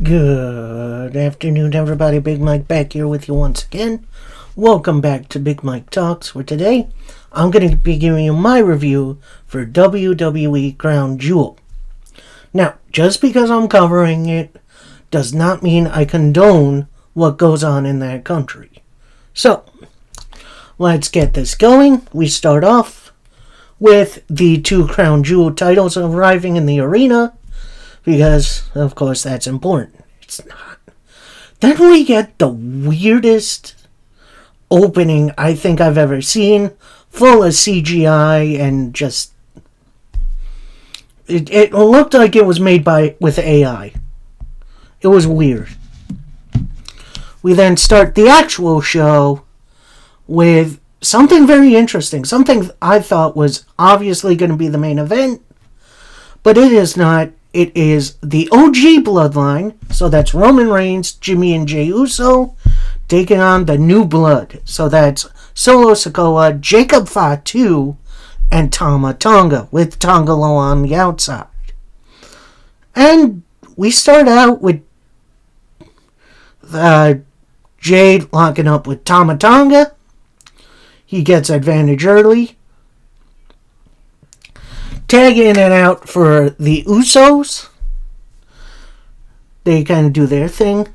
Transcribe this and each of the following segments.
Good afternoon, everybody. Big Mike back here with you once again. Welcome back to Big Mike Talks, where today I'm going to be giving you my review for WWE Crown Jewel. Now, just because I'm covering it does not mean I condone what goes on in that country. So, let's get this going. We start off with the two Crown Jewel titles arriving in the arena, because, of course, that's important. It's not. Then we get the weirdest opening I think I've ever seen, full of CGI and just... It looked like it was made with AI. It was weird. We then start the actual show with something very interesting. Something I thought was obviously going to be the main event, but it is not. It is the OG bloodline, so that's Roman Reigns, Jimmy and Jey Uso, taking on the New Blood. So that's Solo Sikoa, Jacob Fatu, and Tama Tonga, with Tonga Loa on the outside. And we start out with Jey locking up with Tama Tonga. He gets advantage early. Tag in and out for the Usos. They kind of do their thing.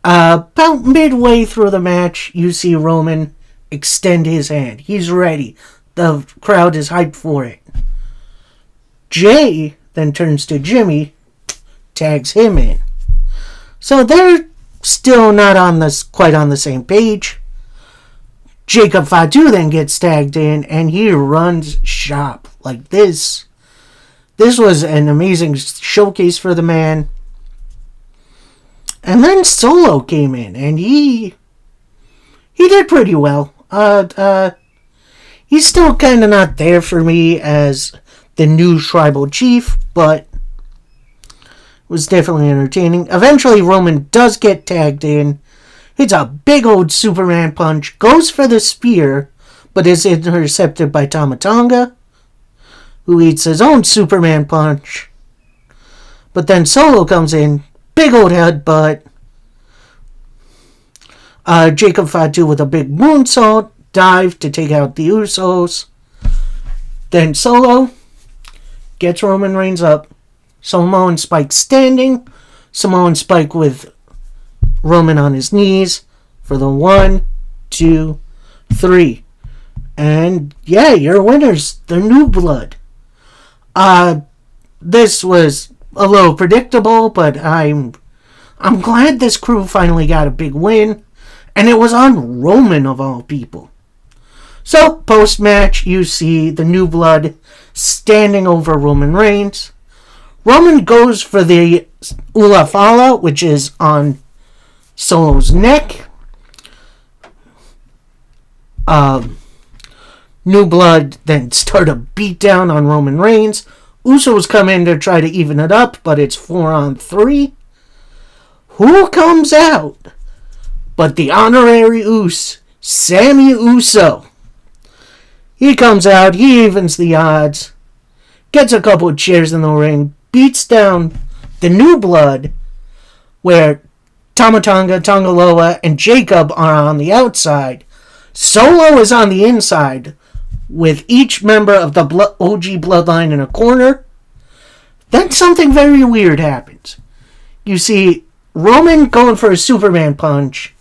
About midway through the match, you see Roman extend his hand. He's ready. The crowd is hyped for it. Jey then turns to Jimmy, tags him in. So they're still not quite on the same page. Jacob Fatu then gets tagged in, and he runs shop like this. This was an amazing showcase for the man. And then Solo came in, and he did pretty well. He's still kind of not there for me as the new tribal chief, but it was definitely entertaining. Eventually, Roman does get tagged in. Hits a big old Superman punch, goes for the spear, but is intercepted by Tama Tonga, who eats his own Superman punch. But then Solo comes in, big old headbutt. Jacob Fatu with a big moonsault, dive to take out the Usos. Then Solo gets Roman Reigns up. Samoan Spike standing. Samoan Spike with Roman on his knees for the 1, 2, 3. And yeah, your winners, the New Blood. This was a little predictable, but I'm glad this crew finally got a big win, and it was on Roman of all people. So, post-match, you see the New Blood standing over Roman Reigns. Roman goes for the Ula Fala, which is on Solo's neck. New Blood then start a beatdown on Roman Reigns. Usos come in to try to even it up, but it's 4-on-3. Who comes out but the honorary Us, Sammy Uso? He comes out, he evens the odds, gets a couple of chairs in the ring, beats down the New Blood, where Tama Tonga, Tonga Loa, and Jacob are on the outside. Solo is on the inside, with each member of the OG bloodline in a corner. Then something very weird happens. You see Roman going for a Superman punch,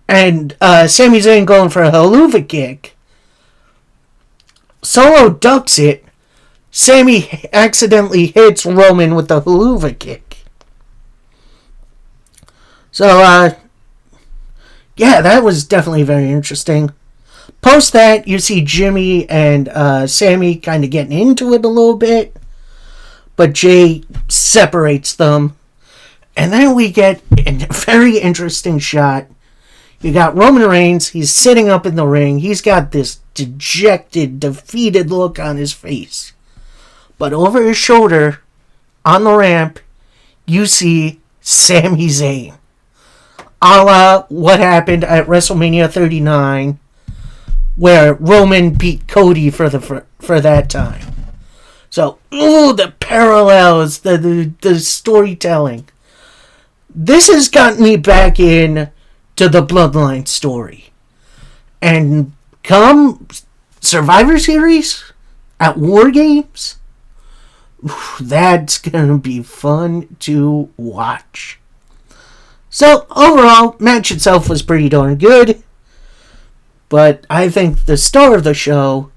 and Sami Zayn going for a haluva kick. Solo ducks it. Sami accidentally hits Roman with the haluva kick. So, yeah, that was definitely very interesting. Post that, you see Jimmy and Sammy kind of getting into it a little bit, but Jey separates them. And then we get a very interesting shot. You got Roman Reigns, he's sitting up in the ring, he's got this dejected, defeated look on his face. But over his shoulder, on the ramp, you see Sami Zayn. A la what happened at WrestleMania 39, where Roman beat Cody for that time. So, ooh, the parallels, the storytelling. This has gotten me back in to the Bloodline story. And come Survivor Series at War Games, that's gonna be fun to watch. So, overall, match itself was pretty darn good. But I think the star of the show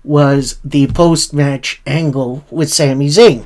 was the post-match angle with Sami Zayn.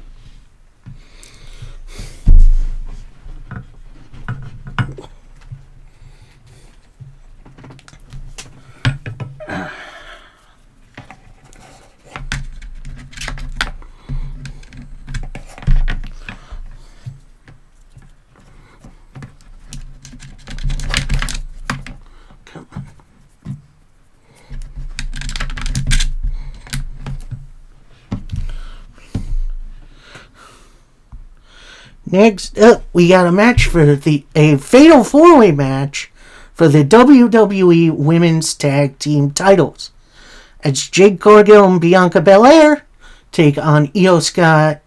Next up, we got a match for a fatal 4-way match for the WWE Women's Tag Team titles. As Jade Cargill and Bianca Belair take on Io Sky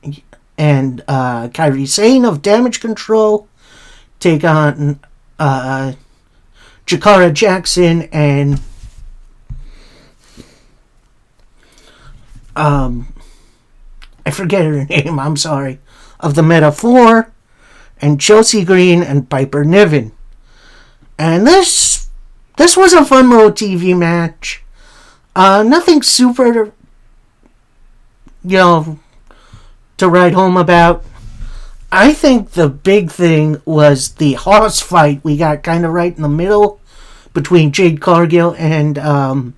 and Kairi Sane of Damage Control, take on Jakara Jackson and I forget her name, I'm sorry, of the Meta 4, and Chelsea Green and Piper Niven. And this was a fun little TV match. Nothing super, to write home about. I think the big thing was the horse fight we got kind of right in the middle between Jade Cargill and, oh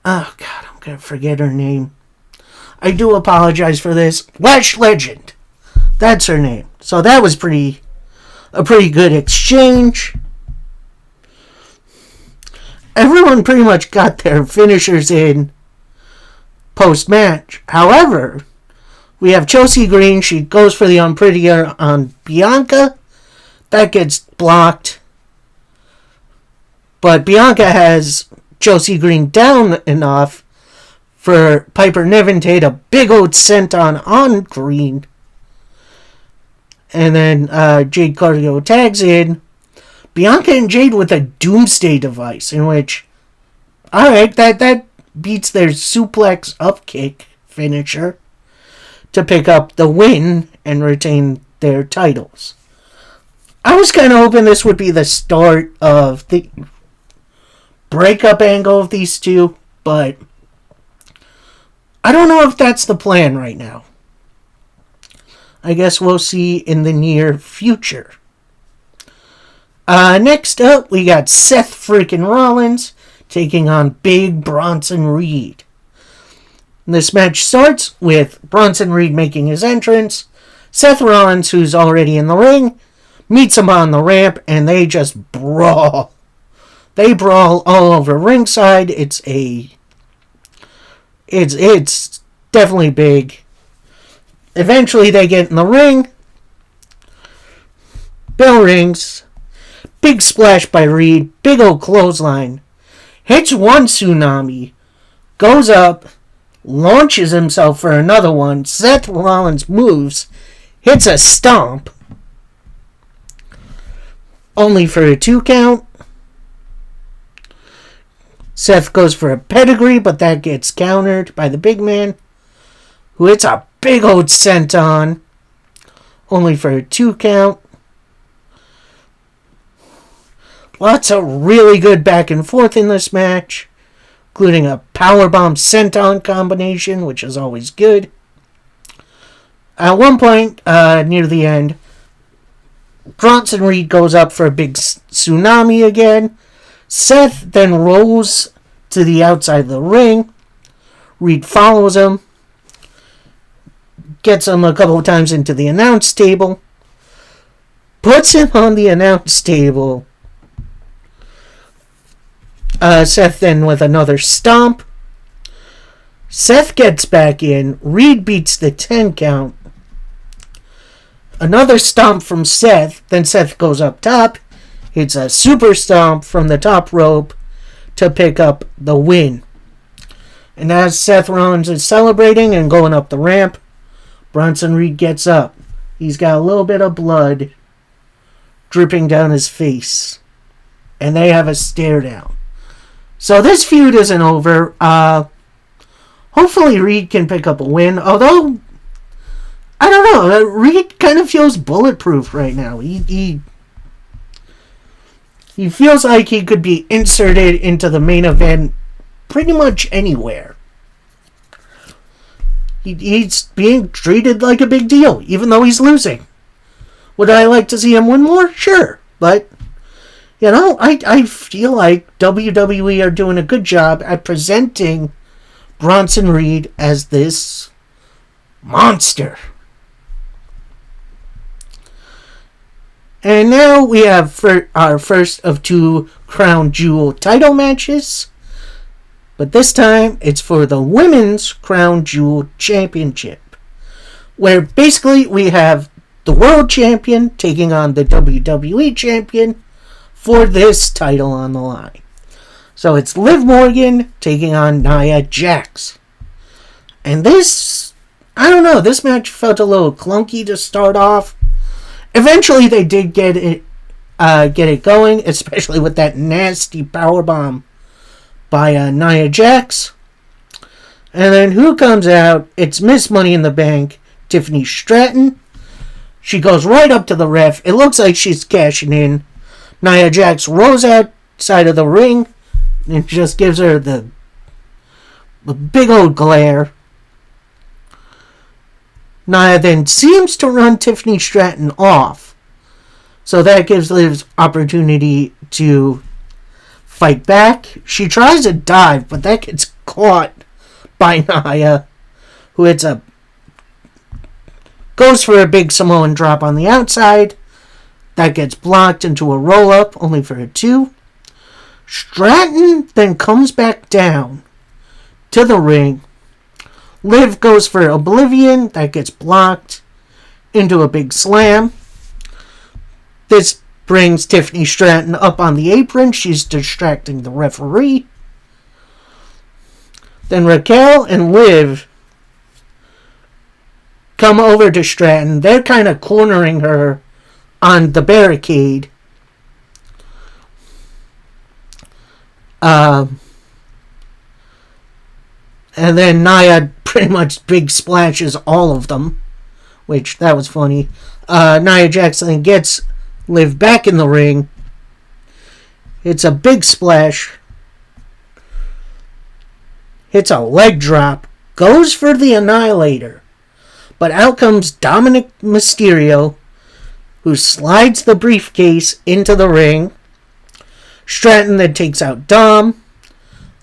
God, I'm going to forget her name. I do apologize for this. Lash Legend. That's her name. So that was a pretty good exchange. Everyone pretty much got their finishers in post-match. However, we have Chelsea Green. She goes for the Unprettier on Bianca. That gets blocked. But Bianca has Chelsea Green down enough for Piper Niven to hit a big old senton on Green. And then Jade Cargill tags in Bianca and Jade with a Doomsday device, in which, alright, that beats their suplex upkick finisher to pick up the win and retain their titles. I was kind of hoping this would be the start of the breakup angle of these two, but I don't know if that's the plan right now. I guess we'll see in the near future. Next up, we got Seth freaking Rollins taking on Big Bronson Reed. This match starts with Bronson Reed making his entrance. Seth Rollins, who's already in the ring, meets him on the ramp, and they just brawl. They brawl all over ringside. It's definitely big. Eventually they get in the ring. Bell rings. Big splash by Reed. Big old clothesline. Hits one tsunami. Goes up. Launches himself for another one. Seth Rollins moves. Hits a stomp. Only for a 2 count. Seth goes for a pedigree, but that gets countered by the big man, who hits a big old senton, only for a 2 count. Lots of really good back and forth in this match, including a powerbomb senton combination, which is always good. At one point, near the end, Bronson Reed goes up for a big tsunami again. Seth then rolls to the outside of the ring. Reed follows him. Gets him a couple of times into the announce table. Puts him on the announce table. Seth then with another stomp. Seth gets back in. Reed beats the 10 count. Another stomp from Seth. Then Seth goes up top. It's a super stomp from the top rope to pick up the win. And as Seth Rollins is celebrating and going up the ramp, Bronson Reed gets up. He's got a little bit of blood dripping down his face. And they have a stare down. So this feud isn't over. Hopefully Reed can pick up a win. Although, I don't know. Reed kind of feels bulletproof right now. He feels like he could be inserted into the main event pretty much anywhere. He's being treated like a big deal, even though he's losing. Would I like to see him win more? Sure. But, I feel like WWE are doing a good job at presenting Bronson Reed as this monster. And now we have our first of 2 Crown Jewel title matches. But this time, it's for the Women's Crown Jewel Championship. Where basically we have the World Champion taking on the WWE Champion for this title on the line. So it's Liv Morgan taking on Nia Jax. And this, I don't know, this match felt a little clunky to start off. Eventually they did get it going, especially with that nasty powerbomb by Nia Jax. And then who comes out? It's Miss Money in the Bank, Tiffany Stratton. She goes right up to the ref. It looks like she's cashing in. Nia Jax rolls outside of the ring and just gives her the big old glare. Nia then seems to run Tiffany Stratton off. So that gives Liv opportunity to fight back. She tries a dive, but that gets caught by Nia, who goes for a big Samoan drop on the outside. That gets blocked into a roll-up, only for a 2. Stratton then comes back down to the ring. Liv goes for Oblivion. That gets blocked into a big slam. This brings Tiffany Stratton up on the apron. She's distracting the referee. Then Raquel and Liv come over to Stratton. They're kind of cornering her on the barricade. And then Nia pretty much big splashes all of them, which that was funny. Nia Jax gets Liv back in the ring. It's a big splash. Hits a leg drop. Goes for the Annihilator. But out comes Dominic Mysterio, who slides the briefcase into the ring. Stratton then takes out Dom.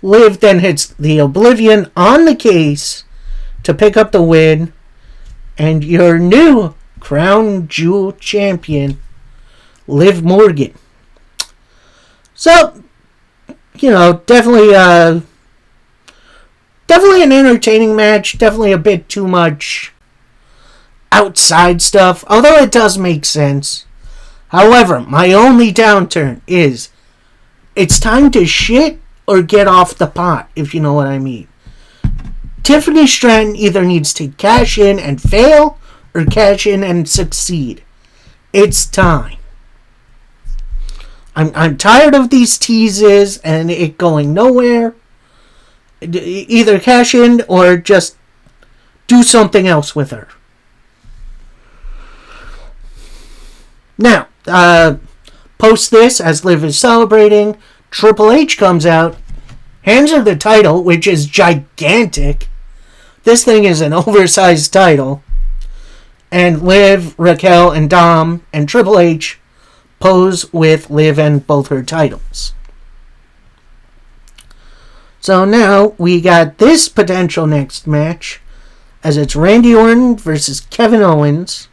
Liv then hits the Oblivion on the case to pick up the win. And your new Crown Jewel Champion, Liv Morgan. So, definitely an entertaining match. Definitely a bit too much outside stuff, although it does make sense. However, my only downturn is it's time to shit or get off the pot, if you know what I mean. Tiffany Stratton either needs to cash in and fail or cash in and succeed. It's time. I'm tired of these teases and it going nowhere. Either cash in or just do something else with her. Now, post this, as Liv is celebrating, Triple H comes out, hands her the title, which is gigantic. This thing is an oversized title. And Liv, Raquel, and Dom, and Triple H pose with Liv and both her titles. So now we got this potential next match, as it's Randy Orton versus Kevin Owens.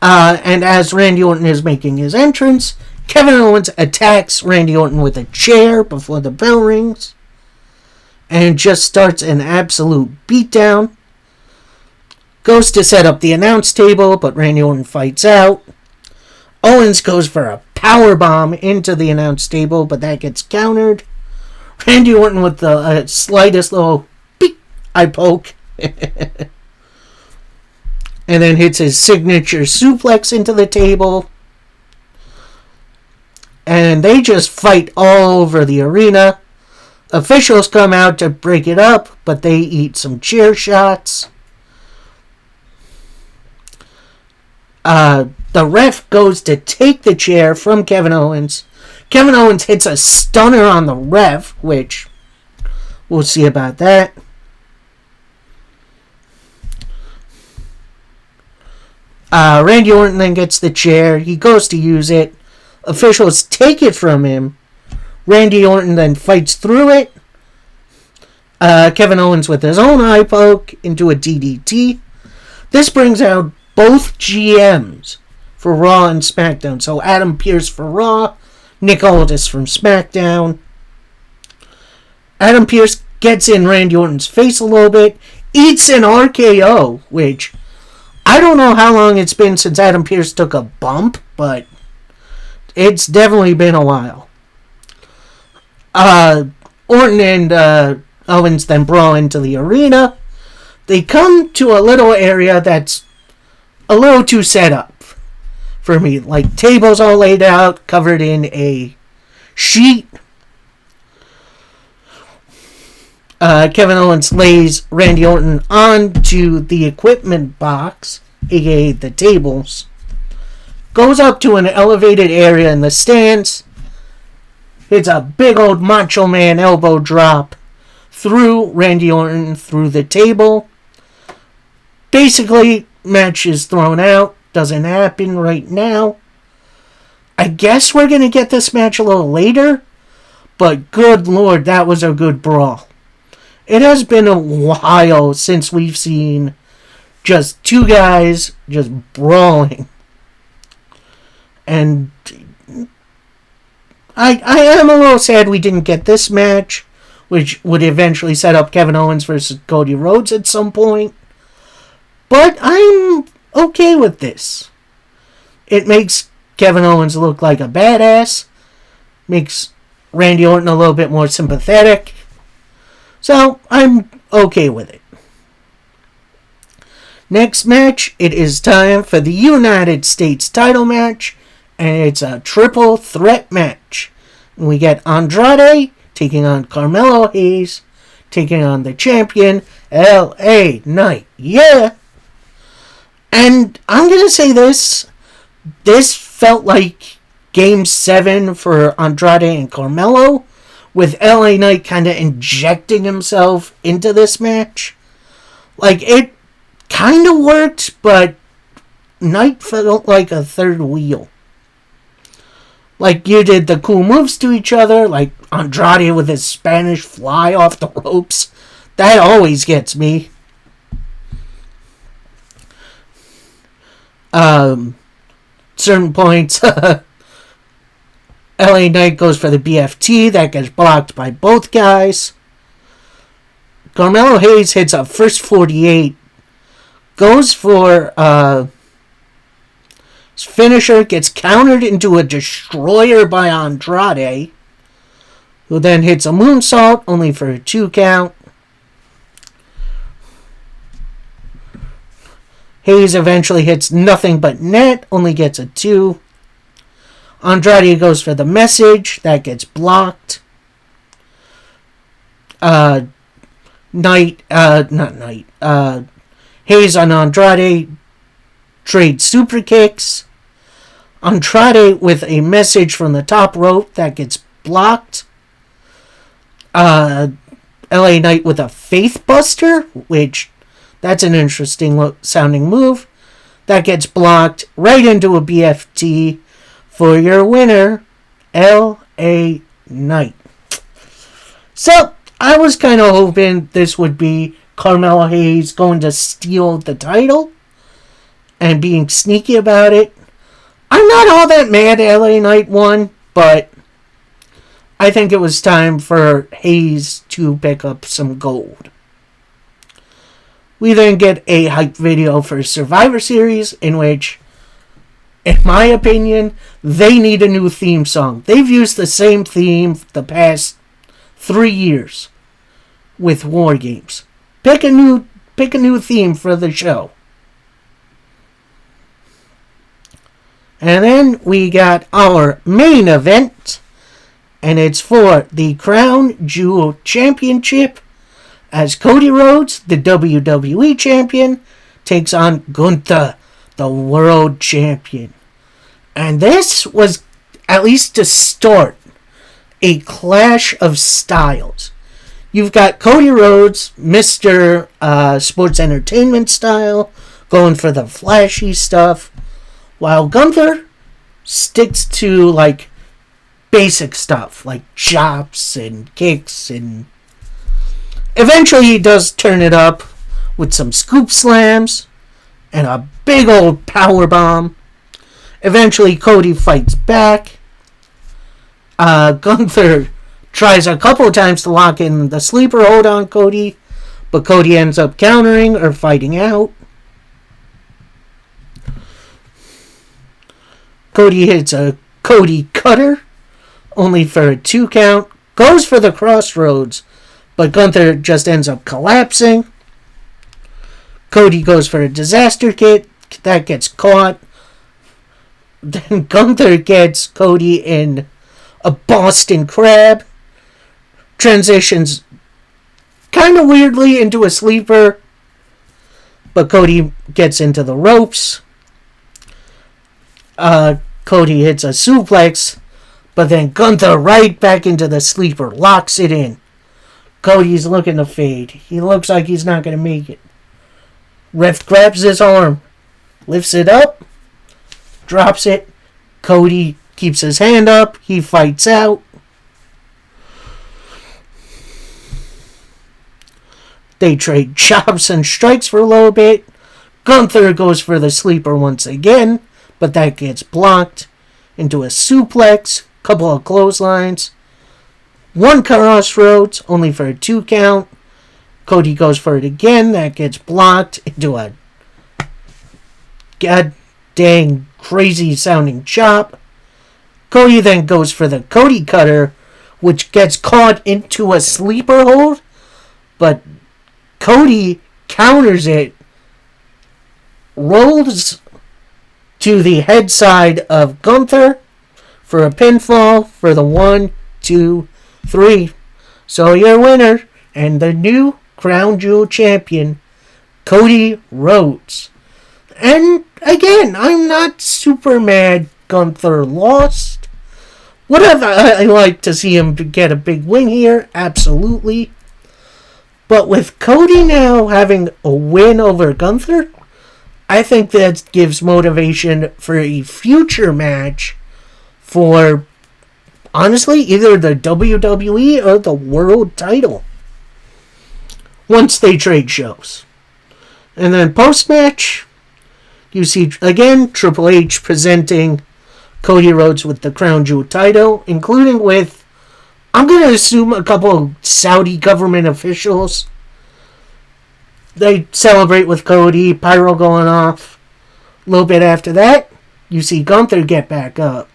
And as Randy Orton is making his entrance, Kevin Owens attacks Randy Orton with a chair before the bell rings. And just starts an absolute beatdown. Goes to set up the announce table, but Randy Orton fights out. Owens goes for a powerbomb into the announce table, but that gets countered. Randy Orton with the slightest little beep eye poke. And then hits his signature suplex into the table. And they just fight all over the arena. Officials come out to break it up, but they eat some chair shots. The ref goes to take the chair from Kevin Owens. Kevin Owens hits a stunner on the ref, which we'll see about that. Randy Orton then gets the chair. He goes to use it. Officials take it from him. Randy Orton then fights through it. Kevin Owens with his own eye poke into a DDT. This brings out both GMs for Raw and SmackDown. So Adam Pearce for Raw, Nick Aldis from SmackDown. Adam Pearce gets in Randy Orton's face a little bit, eats an RKO, which I don't know how long it's been since Adam Pearce took a bump, but it's definitely been a while. Orton and Owens then brawl into the arena. They come to a little area that's a little too set up for me. Like, tables all laid out, covered in a sheet. Kevin Owens lays Randy Orton onto the equipment box, aka the tables. Goes up to an elevated area in the stands. Hits a big old Macho Man elbow drop through Randy Orton through the table. Basically, match is thrown out. Doesn't happen right now. I guess we're going to get this match a little later. But good lord, that was a good brawl. It has been a while since we've seen just two guys just brawling. And I am a little sad we didn't get this match, which would eventually set up Kevin Owens versus Cody Rhodes at some point. But I'm okay with this. It makes Kevin Owens look like a badass. Makes Randy Orton a little bit more sympathetic. So, I'm okay with it. Next match, it is time for the United States title match. And it's a triple threat match. We get Andrade taking on Carmelo Hayes, taking on the champion, LA Knight. Yeah! And I'm going to say this. This felt like Game 7 for Andrade and Carmelo, with LA Knight kind of injecting himself into this match. Like, it kind of worked, but Knight felt like a third wheel. Like, you did the cool moves to each other, like Andrade with his Spanish fly off the ropes. That always gets me. Certain points, LA Knight goes for the BFT. That gets blocked by both guys. Carmelo Hayes hits a first 48. Goes for his finisher, gets countered into a destroyer by Andrade, who then hits a moonsault, only for a 2 count. Hayes eventually hits nothing but net, only gets a 2. Andrade goes for the message, that gets blocked. Hayes on Andrade trade super kicks. Andrade with a message from the top rope, that gets blocked. LA Knight with a Faith Buster, which that's an interesting sounding move. That gets blocked right into a BFT for your winner, LA Knight. So, I was kind of hoping this would be Carmelo Hayes going to steal the title and being sneaky about it. I'm not all that mad LA Knight won, but I think it was time for Hayes to pick up some gold. We then get a hype video for Survivor Series, in which, in my opinion, they need a new theme song. They've used the same theme the past 3 years with War Games. Pick a new theme for the show. And then we got our main event, and it's for the Crown Jewel Championship, as Cody Rhodes, the WWE Champion, takes on Gunther, the World Champion. And this was, at least to start, a clash of styles. You've got Cody Rhodes, Mr. Sports Entertainment style, going for the flashy stuff, while Gunther sticks to, like, basic stuff, like chops and kicks, and eventually he does turn it up with some scoop slams and a big old power bomb. Eventually Cody fights back. Gunther tries a couple of times to lock in the sleeper hold on Cody, but Cody ends up countering or fighting out. Cody hits a Cody cutter, only for a 2 count. Goes for the crossroads, but Gunther just ends up collapsing. Cody goes for a disaster kick. That gets caught. Then Gunther gets Cody in a Boston Crab. Transitions kind of weirdly into a sleeper, but Cody gets into the ropes. Cody hits a suplex, but then Gunther right back into the sleeper, locks it in. Cody's looking to fade. He looks like he's not going to make it. Ref grabs his arm, lifts it up, drops it. Cody keeps his hand up. He fights out. They trade chops and strikes for a little bit. Gunther goes for the sleeper once again, but that gets blocked into a suplex, couple of clotheslines, 1 crossroads, only for a 2 count. Cody goes for it again, that gets blocked into a god dang crazy sounding chop. Cody then goes for the Cody cutter, which gets caught into a sleeper hold, but Cody counters it, rolls to the head side of Gunther for a pinfall for the 1, 2, 3. So your winner and the new Crown Jewel Champion, Cody Rhodes. And again, I'm not super mad Gunther lost. Would I like to see him get a big win here? Absolutely. But with Cody now having a win over Gunther, I think that gives motivation for a future match for, honestly, either the WWE or the world title once they trade shows. And then post-match, you see, again, Triple H presenting Cody Rhodes with the Crown Jewel title, including with, I'm going to assume, a couple of Saudi government officials. They celebrate with Cody, pyro going off. A little bit after that, you see Gunther get back up.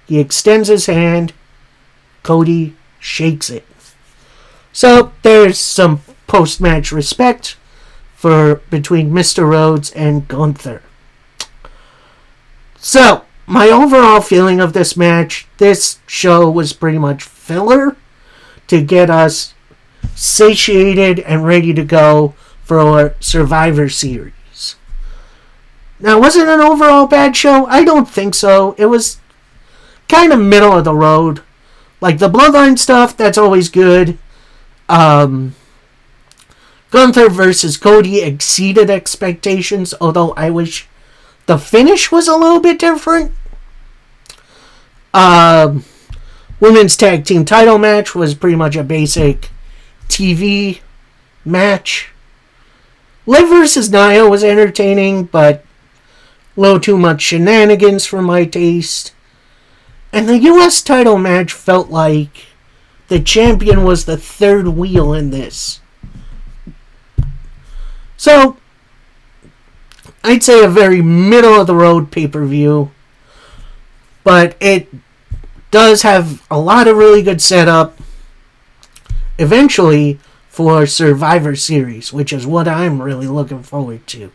He extends his hand. Cody shakes it. So there's some post-match respect between Mr. Rhodes and Gunther. So, my overall feeling of this match, this show was pretty much filler to get us satiated and ready to go for our Survivor Series. Now, was it an overall bad show? I don't think so. It was kind of middle of the road. Like the Bloodline stuff, that's always good. Gunther versus Cody exceeded expectations, although I wish the finish was a little bit different. Women's Tag Team title match was pretty much a basic TV match. Liv versus Nia was entertaining, but a little too much shenanigans for my taste. And the US title match felt like the champion was the third wheel in this. So, I'd say a very middle-of-the-road pay-per-view. But it does have a lot of really good setup. eventually for Survivor Series, which is what I'm really looking forward to.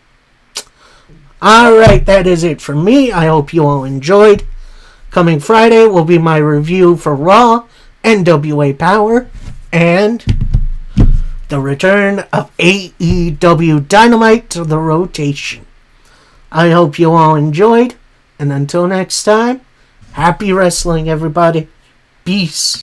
Alright, that is it for me. I hope you all enjoyed. Coming Friday will be my review for Raw, NWA Power, and the return of AEW Dynamite to the rotation. I hope you all enjoyed, and until next time, happy wrestling, everybody. Peace.